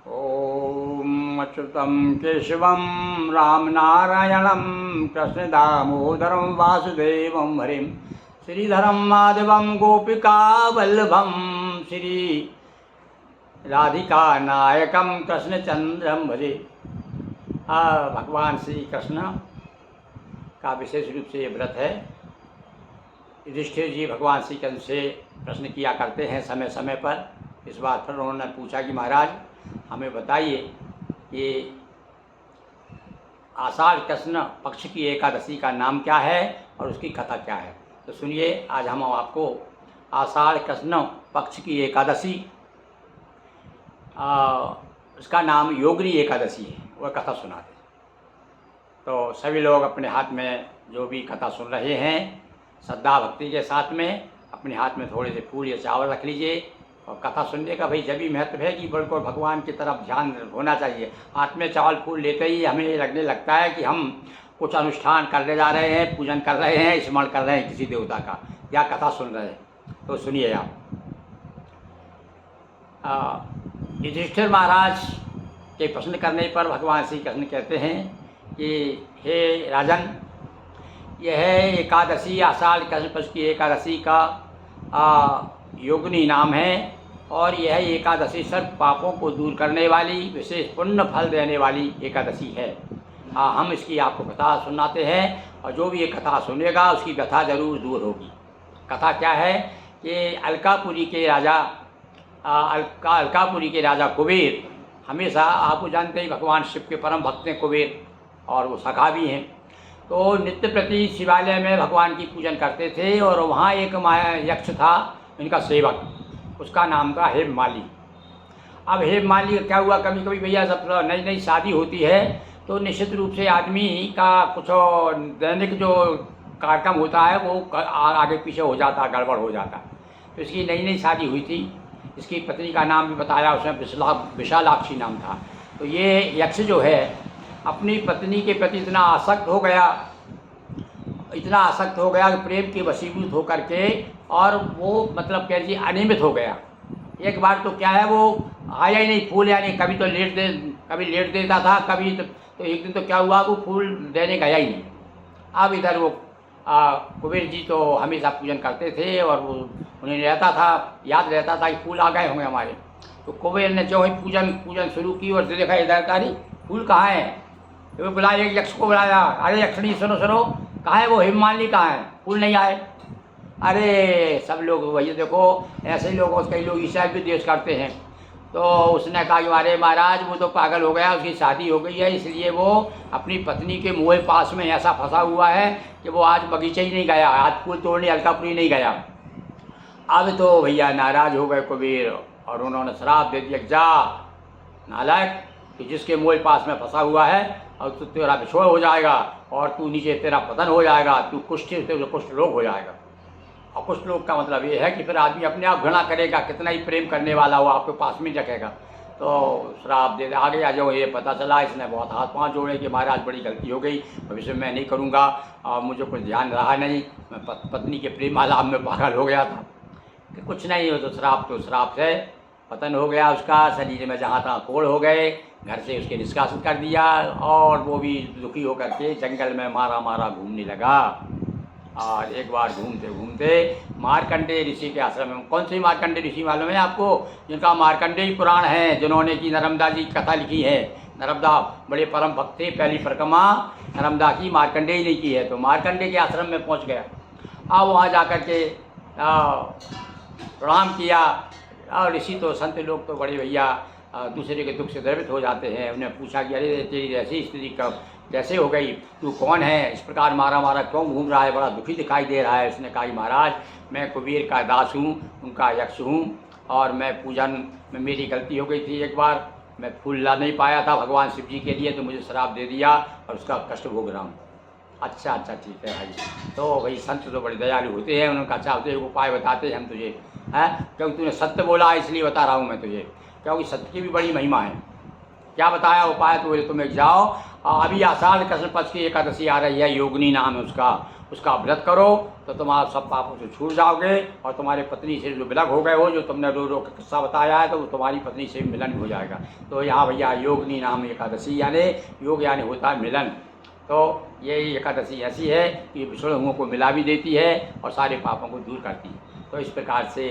ओम अच्युतं केशवं रामनारायणं कृष्णदामोदरं वासुदेवं हरिं श्रीधरं माधवं गोपिकावल्लभं श्री राधिका नायकं कृष्णचंद्रं भजे। भगवान श्री कृष्ण का विशेष रूप से ये व्रत है। युधिष्ठिर जी भगवान श्री कृष्ण से प्रश्न किया करते हैं समय समय पर। इस बार फिर उन्होंने पूछा कि महाराज हमें बताइए कि आषाढ़ कृष्ण पक्ष की एकादशी का नाम क्या है और उसकी कथा क्या है। तो सुनिए, आज हम आपको आषाढ़ कृष्ण पक्ष की एकादशी उसका नाम योगिनी एकादशी है, वह कथा सुनाते हैं। तो सभी लोग अपने हाथ में जो भी कथा सुन रहे हैं श्रद्धा भक्ति के साथ में अपने हाथ में थोड़े से फूल या चावल रख लीजिए और कथा सुनने का भाई जब भी महत्व है कि बिल्कुल भगवान की तरफ ध्यान होना चाहिए। हाथ में चावल फूल लेते ही हमें ये लगने लगता है कि हम कुछ अनुष्ठान करने जा रहे हैं, पूजन कर रहे हैं, स्मरण कर रहे हैं किसी देवता का, या कथा सुन रहे हैं। तो सुनिए आप। युधिष्ठिर महाराज के प्रश्न करने पर भगवान श्री कृष्ण कहते हैं कि हे राजन, यह एकादशी आषाढ़ कृष्ण पक्ष की एकादशी का योगिनी नाम है और यह एकादशी सर्व पापों को दूर करने वाली विशेष पुण्य फल देने वाली एकादशी है। हम इसकी आपको कथा सुनाते हैं और जो भी ये कथा सुनेगा उसकी कथा जरूर दूर होगी। कथा क्या है कि अलकापुरी के राजा कुबेर, हमेशा आपको जानते ही भगवान शिव के परम भक्त हैं कुबेर और वो सखा भी हैं। तो नित्य प्रति शिवालय में भगवान की पूजन करते थे और वहाँ एक यक्ष था इनका सेवक, उसका नाम था हेममाली। अब हेममाली क्या हुआ, कभी कभी भैया सब नई नई शादी होती है तो निश्चित रूप से आदमी का कुछ दैनिक जो कार्यक्रम होता है वो आगे पीछे हो जाता, गड़बड़ हो जाता। तो इसकी नई नई शादी हुई थी। इसकी पत्नी का नाम भी बताया, उसमें विशालाक्षी नाम था। तो ये यक्ष जो है अपनी पत्नी के प्रति इतना आसक्त हो गया कि प्रेम के वशीभूत होकर के, और वो मतलब कह लीजिए अनियमित हो गया। एक बार तो क्या है, वो आया ही नहीं फूल, यानी कभी लेट देता था, कभी तो एक दिन तो क्या हुआ वो फूल देने गया ही नहीं। अब इधर वो कुबेर जी तो हमेशा पूजन करते थे और वो उन्हें याद रहता था कि फूल आ गए होंगे हमारे। तो कुबेर ने जो ही पूजन शुरू की और देखा इधर का फूल कहाँ है। तो बुलाया, एक यक्ष को बुलाया, अरे यक्षिणी सुनो, कहाँ है वो हेममालिनी, कहाँ है, फूल नहीं आए। अरे सब लोग वही देखो, ऐसे ही लोग कई लोग ईसा भी द्वेष करते हैं। तो उसने कहा कि अरे महाराज वो तो पागल हो गया, उसकी शादी हो गई है, इसलिए वो अपनी पत्नी के मुँह पास में ऐसा फंसा हुआ है कि वो आज बगीचे ही नहीं गया, आज फूल तोड़ने अलकापुरी नहीं गया। अब तो भैया नाराज हो गए कुबेर और उन्होंने श्राप दे दिया, जा नालायक, कि जिसके मुँह पास में फंसा हुआ है और तू तेरा बिछोड़ हो जाएगा और तू नीचे तेरा पतन हो जाएगा, तू कुष्ठ रोग हो जाएगा। और कुष्ठ रोग का मतलब ये है कि फिर आदमी अपने आप घृणा करेगा, कितना ही प्रेम करने वाला हो आपके पास में रखेगा। तो श्राप दे दे। आगे आ जाओ, ये पता चला इसने बहुत हाथ पांव जोड़े कि महाराज बड़ी गलती हो गई, भविष्य में मैं नहीं करूँगा, और मुझे कुछ ध्यान रहा नहीं, मैं पत्नी के प्रेम आलाप में पागल हो गया था कि कुछ नहीं हो। तो श्राप से पतन हो गया उसका, शरीर में जहाँ तहाँ कोढ़ हो गए, घर से उसके निष्कासित कर दिया और वो भी दुखी होकर के जंगल में मारा घूमने लगा। और एक बार घूमते घूमते मार्कंडेय ऋषि के आश्रम में, कौन से मार्कंडेय ऋषि मालूम है आपको, जिनका मार्कंडेय पुराण है, जिन्होंने की नर्मदा जी की कथा लिखी है। नर्मदा बड़े परम भक्त थे, पहली परिक्रमा नर्मदा की मार्कंडेय ने की है। तो मार्कंडेय के आश्रम में पहुँच गया। अब वहाँ जाकर के प्रणाम किया। और ऋषि तो संत लोग तो बड़े भैया दूसरे के दुख से द्रवित हो जाते हैं। उन्हें पूछा कि अरे तेरी ऐसी स्थिति कब कैसे हो गई, तू कौन है, इस प्रकार मारा क्यों घूम रहा है, बड़ा दुखी दिखाई दे रहा है। उसने कहा कि महाराज मैं कुबेर का दास हूँ, उनका यक्ष हूँ, और मैं पूजन में मेरी गलती हो गई थी। एक बार मैं फूल ला नहीं पाया था भगवान शिव जी के लिए, तो मुझे श्राप दे दिया और उसका कष्ट भोग रहा हूँ। अच्छा ठीक है भाई। तो भाई संत तो बड़े दयालु होते हैं, उनका अच्छा होते उपाय बताते हैं हम तुझे, हैं, क्योंकि तूने सत्य बोला है इसलिए बता रहा हूँ मैं तुझे, क्योंकि सत्य की भी बड़ी महिमा है। क्या बताया उपाय, तो बोले तुम एक जाओ अभी आषाढ़ कृष्ण पक्ष की एकादशी आ रही है, योगिनी नाम है उसका, उसका व्रत करो तो तुम्हारा सब पापों से छूट जाओगे और तुम्हारी पत्नी से जो विलग हो गए हो, जो तुमने रो रो का किस्सा बताया है, तो वो तुम्हारी पत्नी से मिलन हो जाएगा। तो यहाँ भैया योगिनी नाम एकादशी, यानी योग यानी होता है मिलन। तो ये एकादशी ऐसी है कि बिछड़े हुओं को मिला भी देती है और सारे पापों को दूर करती है। तो इस प्रकार से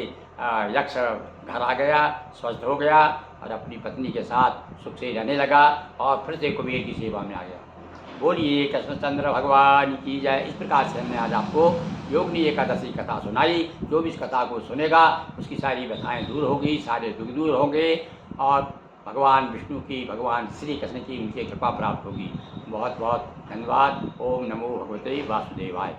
यक्ष घर आ गया, स्वस्थ हो गया और अपनी पत्नी के साथ सुख से रहने लगा और फिर से कुबेर की सेवा में आ गया। बोलिए कृष्णचंद्र भगवान की जय। इस प्रकार से हमने आज आपको योगिनी एकादशी कथा सुनाई। जो भी इस कथा को सुनेगा उसकी सारी व्यथाएं दूर होगी, सारे दुख दूर होंगे और भगवान विष्णु की, भगवान श्री कृष्ण की उनकी कृपा प्राप्त होगी। बहुत बहुत धन्यवाद। ओम नमो भगवते वासुदेवाय।